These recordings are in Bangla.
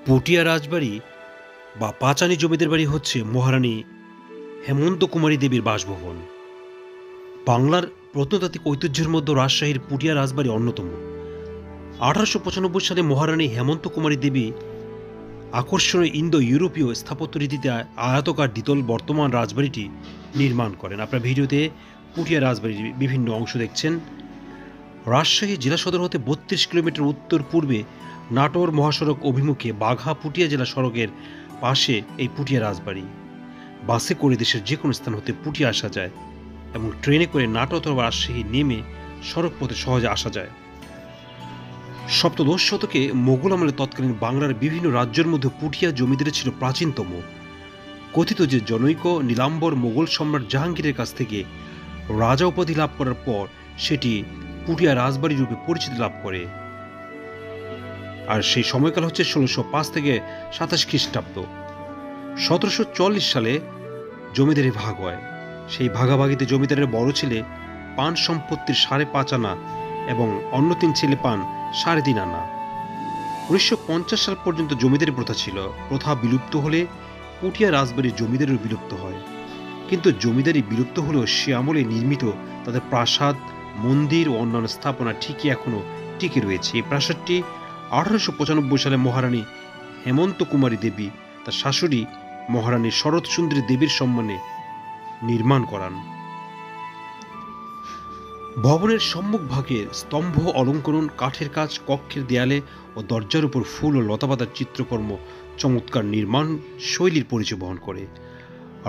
পটিয়া রাজবাড়ি বা পাঁচানী জমিদার বাড়ি হচ্ছে মহারানী হেমন্ত কুমারী দেবীর বাসভবন। বাংলার প্রত্নতাত্ত্বিক ঐতিহ্যের মধ্যে রাজশাহীর পুটিয়া রাজবাড়ি অন্যতম। 1895 সালে মহারানী হেমন্ত কুমারী দেবী আকর্ষণীয় ইন্দো ইউরোপীয় স্থাপত্য রীতিতে আয়তাকার দ্বিতল বর্তমান রাজবাড়িটি নির্মাণ করেন। আপনার ভিডিওতে পুটিয়া রাজবাড়ির বিভিন্ন অংশ দেখছেন। রাজশাহী জেলা সদর হতে 32 কিলোমিটার উত্তর পূর্বে নাটোর মহাসড়ক অভিমুখে বাঘা পুটিয়া জেলা সড়কের পাশে এই পুটিয়া রাজবাড়ি। বাসে করে দেশের যে কোনো স্থান হতে পুটিয়া আসা যায় এবং ট্রেনে করে নাটোর অথবা রাজশাহী নেমে সড়ক পথে সহজে আসা যায়। সপ্তদশ শতকে মোগল আমলে তৎকালীন বাংলার বিভিন্ন রাজ্যের মধ্যে পুটিয়া জমিদারি ছিল প্রাচীনতম। কথিত যে জনৈক নীলাম্বর মোগল সম্রাট জাহাঙ্গীরের কাছ থেকে রাজা উপাধি লাভ করার পর সেটি পুটিয়া রাজবাড়ি রূপে পরিচিতি লাভ করে। আর সেই সময়কাল হচ্ছে 1605 থেকে 27 খ্রিস্টাব্দ। 1744 সালে জমিদারি ভাগ হয়। সেই ভাগাভাগিতে জমিদারের বড় ছেলে পান সম্পত্তির 5.5 আনা এবং অন্য 3 ছেলে পান 3.5 আনা। 1950 সাল পর্যন্ত জমিদারি প্রথা ছিল। প্রথা বিলুপ্ত হলে পুটিয়া রাজবাড়ির জমিদারিও বিলুপ্ত হয়। কিন্তু জমিদারি বিলুপ্ত হলেও সে আমলে নির্মিত তাদের প্রাসাদ, মন্দির ও অন্যান্য স্থাপনা ঠিকই এখনো টিকে রয়েছে। এই প্রাসাদটি 1895 সালে মহারানী হেমন্ত কুমারী দেবী তার শাশুড়ি মহারানী শরৎ সুন্দরী দেবীর সম্মানে নির্মাণ করান। ভবনের সম্মুখভাগের স্তম্ভ অলঙ্করণ, কাঠের কাজ, কক্ষের দেয়ালে ও দরজার উপর ফুল ও লতাপাতার চিত্রকর্ম চমৎকার নির্মাণ শৈলীর পরিচয় বহন করে।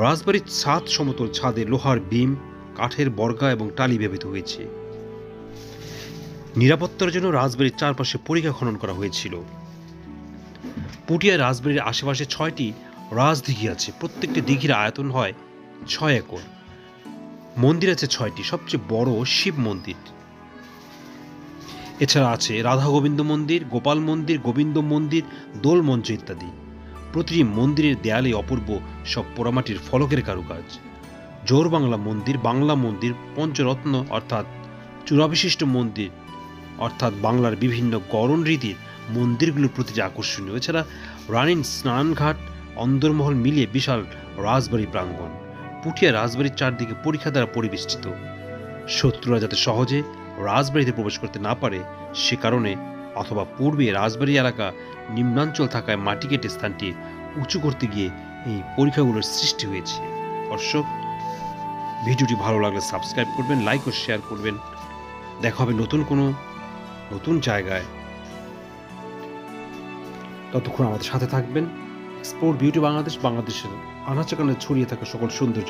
রাজবাড়ির ছাদ সমতল ছাদে লোহার বিম, কাঠের বর্গা এবং টালি ব্যবহৃত হয়েছে। নিরাপত্তার জন্য রাজবাড়ির চারপাশে পরিখা খনন করা হয়েছিল। পুটিয়া রাজবাড়ির আশেপাশে 6টি রাজদিঘি আছে। প্রত্যেকটি দিঘির আয়তন হয় 6 একর। মন্দির আছে 6টি, সবচেয়ে বড় শিব মন্দির। এছাড়া আছে রাধা গোবিন্দ মন্দির, গোপাল মন্দির, গোবিন্দ মন্দির, দোল মঞ্চ ইত্যাদি। প্রতিটি মন্দিরের দেয়ালে অপূর্ব সব পোড়ামাটির ফলকের কারুকাজ। জোর বাংলা মন্দির, বাংলা মন্দির, পঞ্চরত্ন অর্থাৎ চূড়াবিশিষ্ট মন্দির অর্থাৎ বাংলার বিভিন্ন গড়ন রীতির মন্দিরগুলোর প্রতিটি আকর্ষণীয়। এছাড়া রানীর স্নানঘাট, অন্দরমহল মিলিয়ে বিশাল রাজবাড়ি প্রাঙ্গণ। পুটিয়া রাজবাড়ির চারদিকে পরিখা দ্বারা পরিবেষ্টিত। শত্রুরা যাতে সহজে রাজবাড়িতে প্রবেশ করতে না পারে সে কারণে অথবা পূর্বে রাজবাড়ি এলাকা নিম্নাঞ্চল থাকায় মাটি কেটে স্থানটি উঁচু করতে গিয়ে এই পরিখাগুলোর সৃষ্টি হয়েছে। দর্শক, ভিডিওটি ভালো লাগলে সাবস্ক্রাইব করবেন, লাইক ও শেয়ার করবেন। দেখা হবে নতুন জায়গায়। ততক্ষণ আমাদের সাথে থাকবেন। এক্সপ্লোর বিউটি বাংলাদেশ, বাংলাদেশের আনাচে কানাচে ছড়িয়ে থাকা সকল সৌন্দর্য